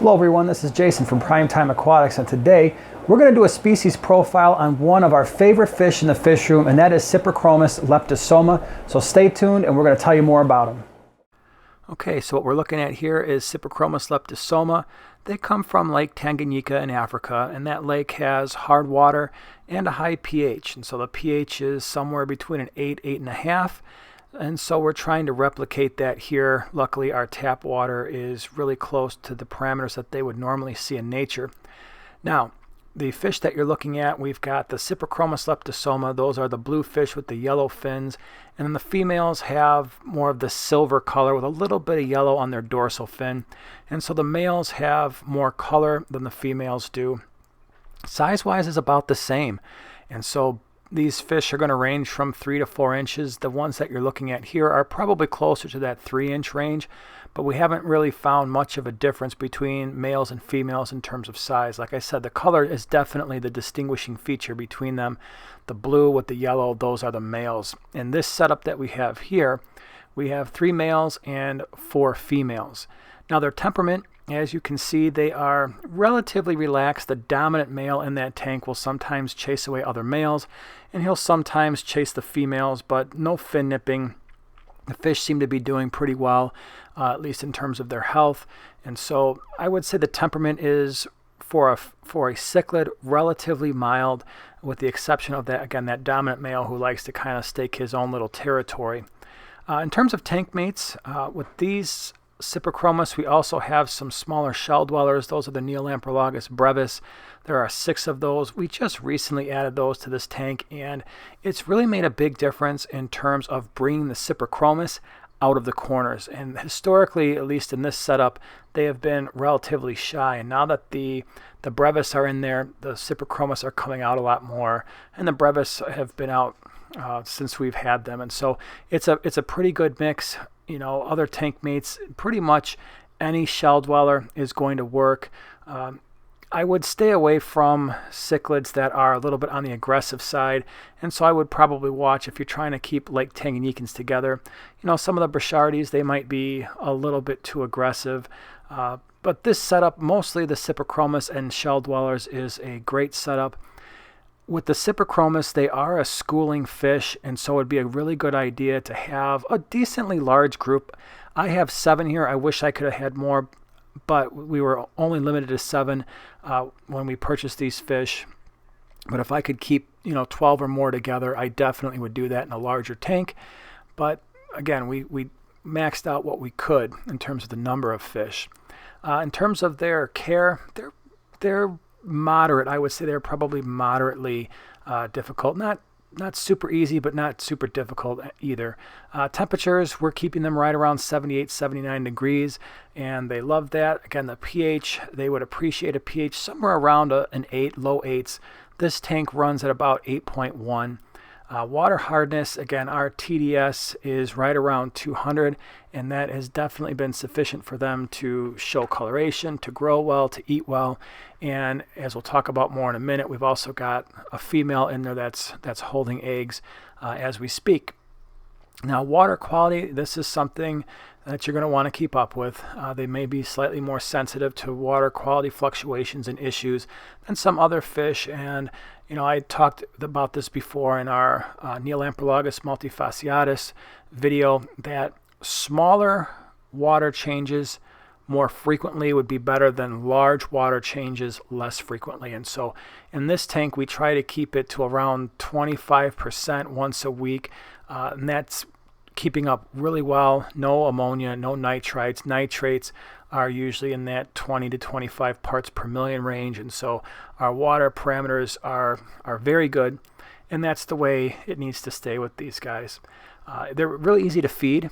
Hello everyone, this is Jason from Primetime Aquatics, and today we're going to do a species profile on one of our favorite fish in the fish room, and that is Cyprichromis leptosoma. So stay tuned and we're going to tell you more about them. Okay, so what we're looking at here is Cyprichromis leptosoma. They come from Lake Tanganyika in Africa, and that lake has hard water and a high pH. And so the pH is somewhere between an 8, 8.5. And so we're trying to replicate that here. Luckily, our tap water is really close to the parameters that they would normally see in nature. Now, the fish that you're looking at, we've got the Cyprichromis leptosoma. Those are the blue fish with the yellow fins. And then the females have more of the silver color with a little bit of yellow on their dorsal fin. And so the males have more color than the females do. Size-wise is about the same. And so these fish are going to range from 3 to 4 inches. The ones that you're looking at here are probably closer to that 3-inch range, but we haven't really found much of a difference between males and females in terms of size. Like I said, the color is definitely the distinguishing feature between them. The blue with the yellow, those are the males. In this setup that we have here, we have 3 males and 4 females. Now their temperament, as you can see, they are relatively relaxed. The dominant male in that tank will sometimes chase away other males, and he'll sometimes chase the females, but no fin nipping. The fish seem to be doing pretty well, at least in terms of their health. And so I would say the temperament is, for a cichlid, relatively mild, with the exception of that, again, that dominant male who likes to kind of stake his own little territory. In terms of tank mates, with these Cyprichromis, we also have some smaller shell dwellers. Those are the Neolamprologus brevis. There are 6 of those. We just recently added those to this tank, and it's really made a big difference in terms of bringing the Cyprichromis out of the corners. And historically, at least in this setup, they have been relatively shy. And now that the brevis are in there, the Cyprichromis are coming out a lot more, and the brevis have been out since we've had them. And so it's a pretty good mix. You know, other tank mates, pretty much any shell dweller is going to work. I would stay away from cichlids that are a little bit on the aggressive side, and so I would probably watch if you're trying to keep Lake Tanganyikans together. You know, some of the Brachyardes, they might be a little bit too aggressive, but this setup, mostly the Cyprichromis and shell dwellers, is a great setup. With the Cyprichromis, they are a schooling fish, and so it would be a really good idea to have a decently large group. I have 7 here. I wish I could have had more, but we were only limited to 7 when we purchased these fish. But if I could keep 12 or more together, I definitely would do that in a larger tank. But again, we maxed out what we could in terms of the number of fish. In terms of their care, they're moderate. I would say they're probably moderately difficult. Not super easy, but not super difficult either. Temperatures, we're keeping them right around 78, 79 degrees, and they love that. Again, the pH, they would appreciate a pH somewhere around an 8, low 8s. This tank runs at about 8.1. Water hardness, again, our TDS is right around 200, and that has definitely been sufficient for them to show coloration, to grow well, to eat well. And as we'll talk about more in a minute, we've also got a female in there that's holding eggs as we speak. Now, water quality, this is something that you're going to want to keep up with. They may be slightly more sensitive to water quality fluctuations and issues than some other fish. And I talked about this before in our Neolamprologus multifasciatus video, that smaller water changes more frequently would be better than large water changes less frequently. And so in this tank, we try to keep it to around 25% once a week, and that's keeping up really well. No ammonia, no nitrites. Nitrates are usually in that 20 to 25 parts per million range, and so our water parameters are very good, and that's the way it needs to stay with these guys. They're really easy to feed.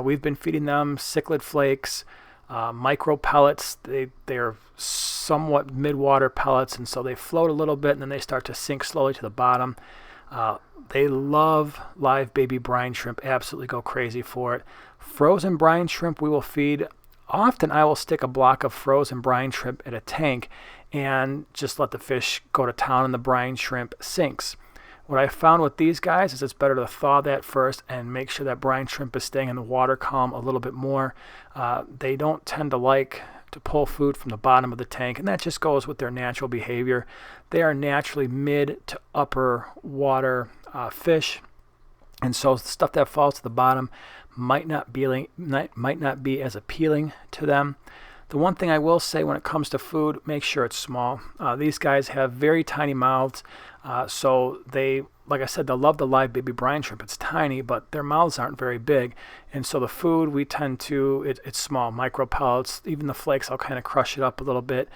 We've been feeding them cichlid flakes, micro pellets. They're somewhat mid-water pellets, and so they float a little bit and then they start to sink slowly to the bottom. They love live baby brine shrimp, absolutely go crazy for it. Frozen brine shrimp we will feed. Often I will stick a block of frozen brine shrimp in a tank and just let the fish go to town and the brine shrimp sinks. What I found with these guys is it's better to thaw that first and make sure that brine shrimp is staying in the water column a little bit more. They don't tend to like to pull food from the bottom of the tank, and that just goes with their natural behavior. They are naturally mid to upper water fish, and so the stuff that falls to the bottom might not be as appealing to them. The one thing I will say when it comes to food, make sure it's small. These guys have very tiny mouths, so they, like I said, they'll love the live baby brine shrimp. It's tiny, but their mouths aren't very big, and so the food we tend to, it's small, micro pellets. Even the flakes, I'll kind of crush it up a little bit.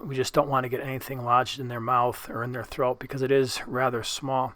We just don't want to get anything lodged in their mouth or in their throat because it is rather small.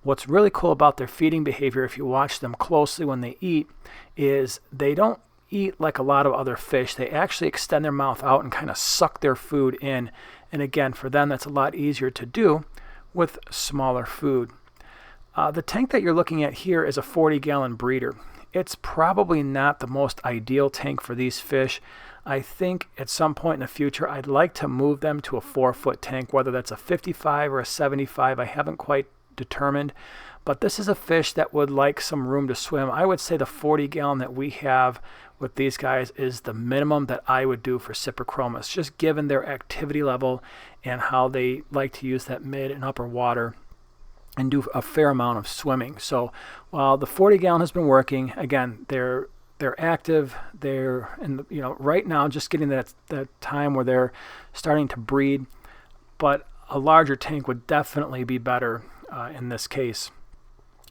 What's really cool about their feeding behavior, if you watch them closely when they eat, is they don't eat like a lot of other fish. They actually extend their mouth out and kind of suck their food in. And again, for them, that's a lot easier to do with smaller food. The tank that you're looking at here is a 40-gallon breeder. It's probably not the most ideal tank for these fish. I think at some point in the future, I'd like to move them to a 4-foot tank, whether that's a 55 or a 75. I haven't quite determined, but this is a fish that would like some room to swim. I would say the 40-gallon that we have with these guys is the minimum that I would do for Cyprichromis, just given their activity level and how they like to use that mid and upper water and do a fair amount of swimming. So while the 40-gallon has been working, again, they're active. They're right now just getting that time where they're starting to breed, but a larger tank would definitely be better in this case.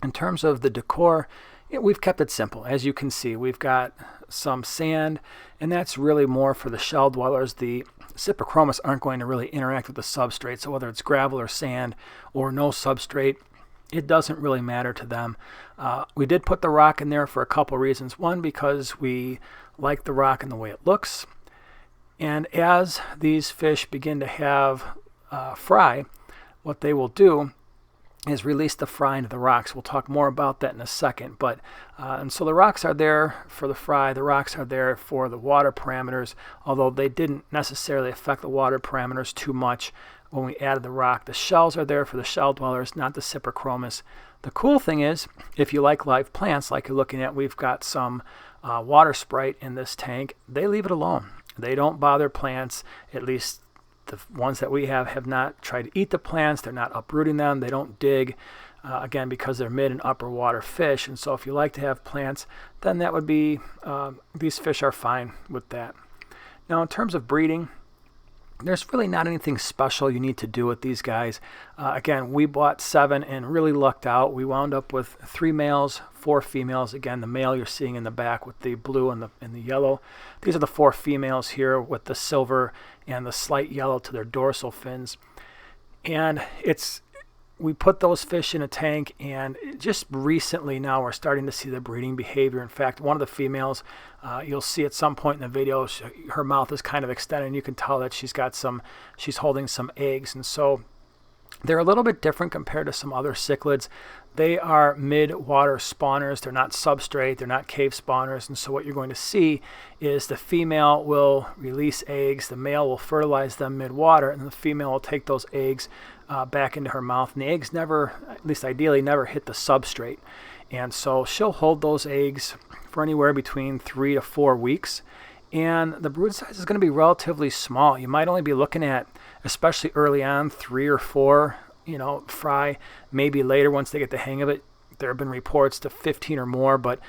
In terms of the decor, we've kept it simple. As you can see, we've got some sand, and that's really more for the shell dwellers. The Cyprichromis aren't going to really interact with the substrate, so whether it's gravel or sand or no substrate, it doesn't really matter to them. We did put the rock in there for a couple reasons. One, because we like the rock and the way it looks, and as these fish begin to have fry, what they will do is release the fry into the rocks. We'll talk more about that in a second. But and so the rocks are there for the fry. The rocks are there for the water parameters, although they didn't necessarily affect the water parameters too much when we added the rock. The shells are there for the shell dwellers, not the Cyprichromis. The cool thing is, if you like live plants, like you're looking at, we've got some water sprite in this tank. They leave it alone. They don't bother plants, at least the ones that we have not tried to eat the plants. They're not uprooting them. They don't dig, again, because they're mid and upper water fish. And so if you like to have plants, then that would be, these fish are fine with that. Now, in terms of breeding, there's really not anything special you need to do with these guys. Again, we bought 7 and really lucked out. We wound up with 3 males, 4 females. Again, the male you're seeing in the back with the blue and the yellow. These are the 4 females here with the silver and the slight yellow to their dorsal fins. And we put those fish in a tank, and just recently now we're starting to see the breeding behavior. In fact, one of the females, you'll see at some point in the video, her mouth is kind of extended, and you can tell that she's holding some eggs. And so they're a little bit different compared to some other cichlids. They are mid-water spawners. They're not substrate. They're not cave spawners. And so what you're going to see is the female will release eggs. The male will fertilize them mid-water, and the female will take those eggs back into her mouth. And the eggs never, at least ideally, never hit the substrate. And so she'll hold those eggs for anywhere between 3 to 4 weeks. And the brood size is going to be relatively small. You might only be looking at, especially early on, 3 or 4, fry. Maybe later, once they get the hang of it, there have been reports to 15 or more, but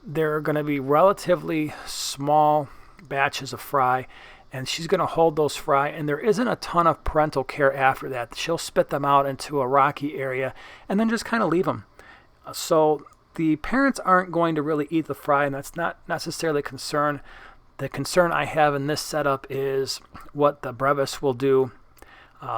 they're going to be relatively small batches of fry, and she's going to hold those fry, and there isn't a ton of parental care after that. She'll spit them out into a rocky area and then just kind of leave them. So the parents aren't going to really eat the fry, and that's not necessarily a concern. The concern I have in this setup is what the brevis will do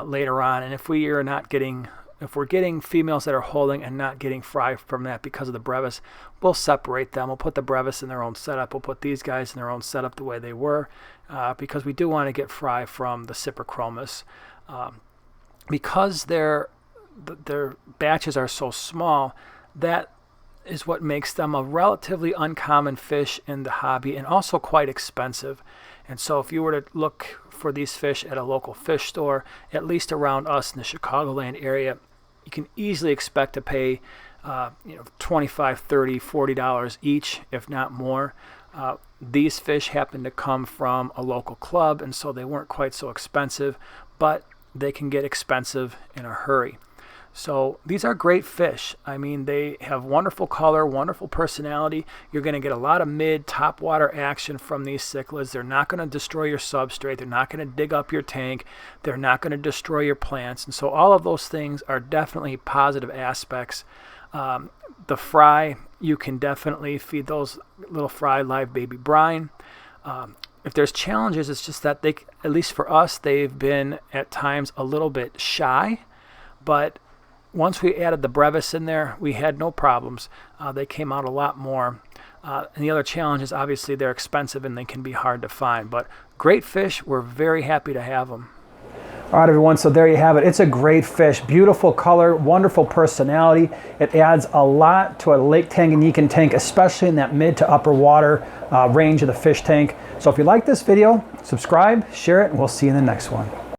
later on, and if we're getting females that are holding and not getting fry from that because of the brevis, we'll separate them. We'll put the brevis in their own setup. We'll put these guys in their own setup the way they were, because we do want to get fry from the Cyprichromis. Because their batches are so small, that is what makes them a relatively uncommon fish in the hobby, and also quite expensive. And so if you were to look for these fish at a local fish store, at least around us in the Chicagoland area, you can easily expect to pay $25, $30, $40 each, if not more. These fish happen to come from a local club, and so they weren't quite so expensive, but they can get expensive in a hurry. So these are great fish. I mean, they have wonderful color, wonderful personality. You're going to get a lot of top water action from these cichlids. They're not going to destroy your substrate. They're not going to dig up your tank. They're not going to destroy your plants. And so all of those things are definitely positive aspects. The fry, you can definitely feed those little fry live baby brine. If there's challenges, it's just that they, at least for us, they've been at times a little bit shy, but once we added the brevis in there, we had no problems. They came out a lot more. And the other challenge is obviously they're expensive and they can be hard to find. But great fish, we're very happy to have them. All right, everyone, so there you have it. It's a great fish. Beautiful color, wonderful personality. It adds a lot to a Lake Tanganyikan tank, especially in that mid to upper water range of the fish tank. So if you like this video, subscribe, share it, and we'll see you in the next one.